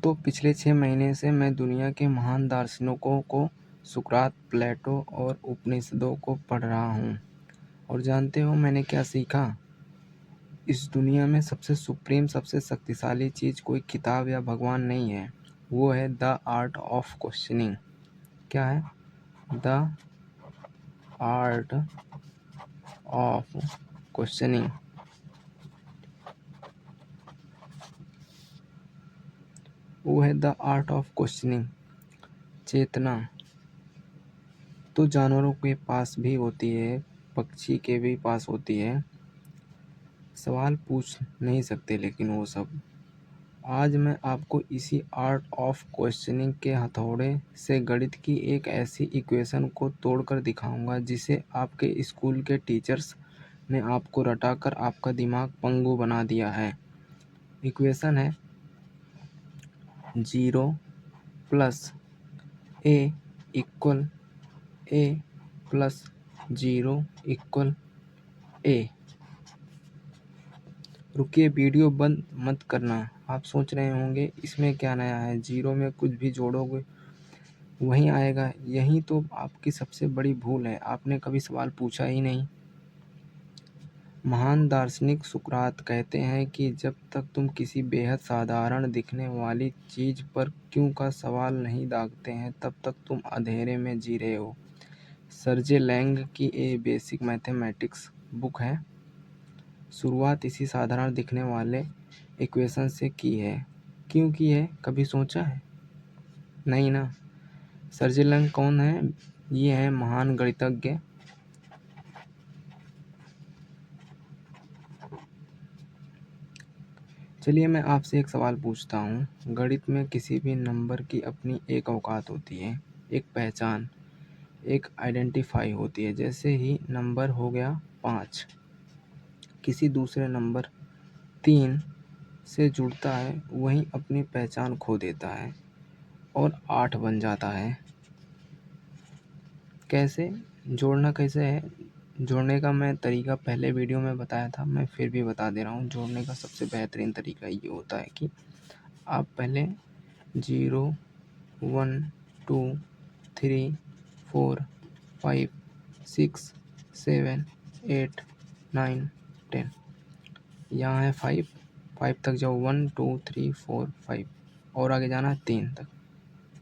दोस्तों, पिछले 6 महीने से मैं दुनिया के महान दार्शनिकों को सुकरात, प्लेटो और उपनिषदों को पढ़ रहा हूँ। और जानते हो मैंने क्या सीखा? इस दुनिया में सबसे सुप्रीम, सबसे शक्तिशाली चीज़ कोई किताब या भगवान नहीं है। वो है द आर्ट ऑफ क्वेश्चनिंग। क्या है? The art of questioning. वो है द आर्ट ऑफ क्वेश्चनिंग। चेतना तो जानवरों के पास भी होती है, पक्षी के भी पास होती है। सवाल पूछ नहीं सकते लेकिन वो सब। आज मैं आपको इसी आर्ट ऑफ क्वेश्चनिंग के हथौड़े से गणित की एक ऐसी इक्वेशन को तोड़कर दिखाऊंगा जिसे आपके स्कूल के टीचर्स ने आपको रटाकर आपका दिमाग पंगु बना दिया है। इक्वेशन है 0 प्लस ए इक्वल ए प्लस 0 इक्वल ए। रुकिए, वीडियो बंद मत करना। आप सोच रहे होंगे इसमें क्या नया है, 0 में कुछ भी जोड़ोगे वहीं आएगा। यही तो आपकी सबसे बड़ी भूल है, आपने कभी सवाल पूछा ही नहीं। महान दार्शनिक सुकरात कहते हैं कि जब तक तुम किसी बेहद साधारण दिखने वाली चीज़ पर क्यों का सवाल नहीं दागते हैं तब तक तुम अंधेरे में जी रहे हो। सर्जे लैंग की ए बेसिक मैथमेटिक्स बुक है। शुरुआत इसी साधारण दिखने वाले इक्वेशन से की है। क्यों की है, कभी सोचा है? नहीं ना। सर्जे लैंग कौन है? ये है महान गणितज्ञ। चलिए मैं आपसे एक सवाल पूछता हूँ। गणित में किसी भी नंबर की अपनी एक औकात होती है, एक पहचान, एक आइडेंटिफाई होती है। जैसे ही नंबर हो गया 5 किसी दूसरे नंबर 3 से जुड़ता है, वहीं अपनी पहचान खो देता है और 8 बन जाता है। कैसे? जोड़ना कैसे है? जोड़ने का मैं तरीका पहले वीडियो में बताया था, मैं फिर भी बता दे रहा हूँ। जोड़ने का सबसे बेहतरीन तरीका ये होता है कि आप पहले 0 1 2 3 4 5 6 7 8 9 10, यहाँ है 5 तक जाओ, 1 2 3 4 5 और आगे जाना 3 तक,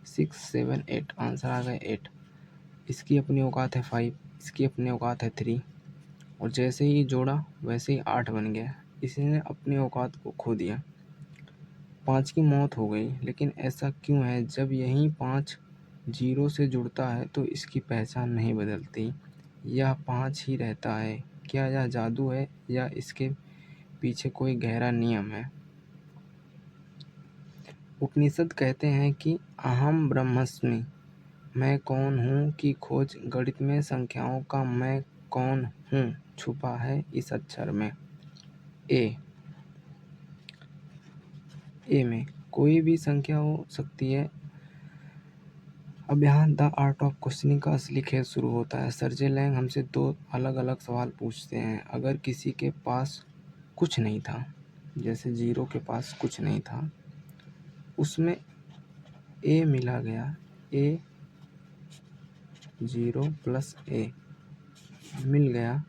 6 7 8, आंसर आ गए 8। इसकी अपनी औकात है 5, इसकी अपनी औकात है 3, और जैसे ही जोड़ा वैसे ही 8 बन गया। इसने अपनी औकात को खो दिया। 5 की मौत हो गई। लेकिन ऐसा क्यों है? जब यही 5 0 से जुड़ता है तो इसकी पहचान नहीं बदलती, यह 5 ही रहता है। क्या यह जादू है या इसके पीछे कोई गहरा नियम है? उपनिषद कहते हैं कि अहम ब्रह्मास्मि, मैं कौन हूँ की खोज गणित में संख्याओं का मैं कौन हूँ छुपा है इस अक्षर में। ए में कोई भी संख्या हो सकती है। अब यहाँ द आर्ट ऑफ क्वेश्चनिंग का असली खेल शुरू होता है। सर्जे लैंग हमसे 2 अलग अलग सवाल पूछते हैं। अगर किसी के पास कुछ नहीं था, जैसे 0 के पास कुछ नहीं था, उसमें ए मिला गया, ए 0 प्लस ए मिल गया,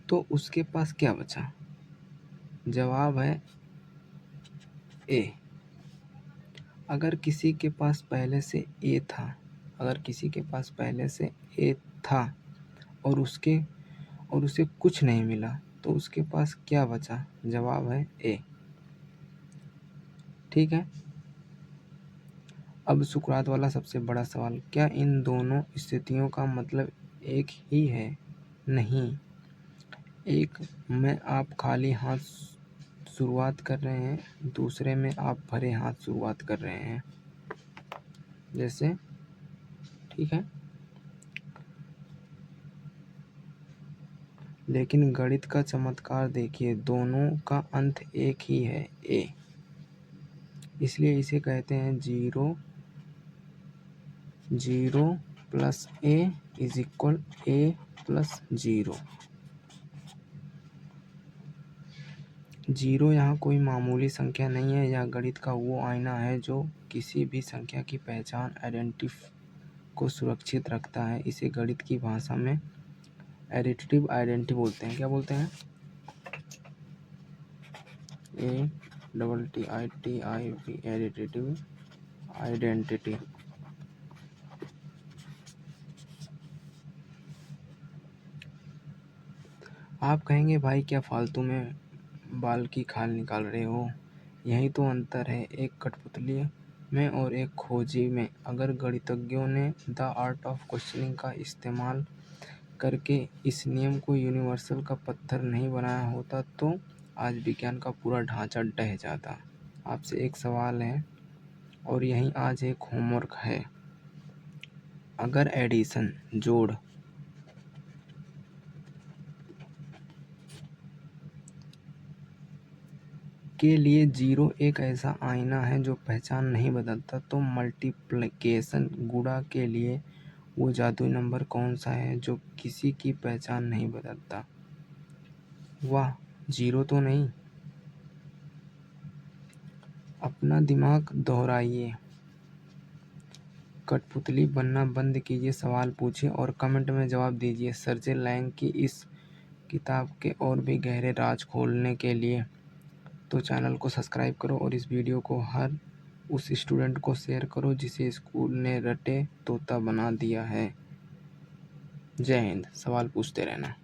तो उसके पास क्या बचा? जवाब है ए। अगर किसी के पास पहले से ए था, अगर किसी के पास पहले से ए था और उसे कुछ नहीं मिला, तो उसके पास क्या बचा? जवाब है ए। ठीक है। अब सुकरात वाला सबसे बड़ा सवाल, क्या इन दोनों स्थितियों का मतलब एक ही है? नहीं। एक में आप खाली हाथ शुरुआत कर रहे हैं, दूसरे में आप भरे हाथ शुरुआत कर रहे हैं। जैसे, ठीक है। लेकिन गणित का चमत्कार देखिए, दोनों का अंत एक ही है, ए। इसलिए इसे कहते हैं 0 plus A is equal A plus 0। Zero यहाँ कोई मामूली संख्या नहीं है, यह गणित का वो आईना है जो किसी भी संख्या की पहचान आइडेंटिटी को सुरक्षित रखता है। इसे गणित की भाषा में एडिटिव आइडेंटिटी बोलते हैं। क्या बोलते हैं? ADDITIV additive identity. आप कहेंगे भाई क्या फालतू में बाल की खाल निकाल रहे हो? यही तो अंतर है एक कठपुतली में और एक खोजी में। अगर गणितज्ञों ने द आर्ट ऑफ क्वेश्चनिंग का इस्तेमाल करके इस नियम को यूनिवर्सल का पत्थर नहीं बनाया होता तो आज विज्ञान का पूरा ढांचा ढह जाता। आपसे एक सवाल है और यही आज एक होमवर्क है। अगर एडिशन जोड़ के लिए जीरो एक ऐसा आईना है जो पहचान नहीं बदलता, तो मल्टीप्लिकेशन गुणा के लिए वो जादुई नंबर कौन सा है जो किसी की पहचान नहीं बदलता? वाह, जीरो तो नहीं। अपना दिमाग दोहराइए, कठपुतली बनना बंद कीजिए, सवाल पूछिए और कमेंट में जवाब दीजिए। सर्जे लैंग की इस किताब के और भी गहरे राज खोलने के लिए तो चैनल को सब्सक्राइब करो और इस वीडियो को हर उस स्टूडेंट को शेयर करो जिसे स्कूल ने रटे तोता बना दिया है। जय हिंद। सवाल पूछते रहना।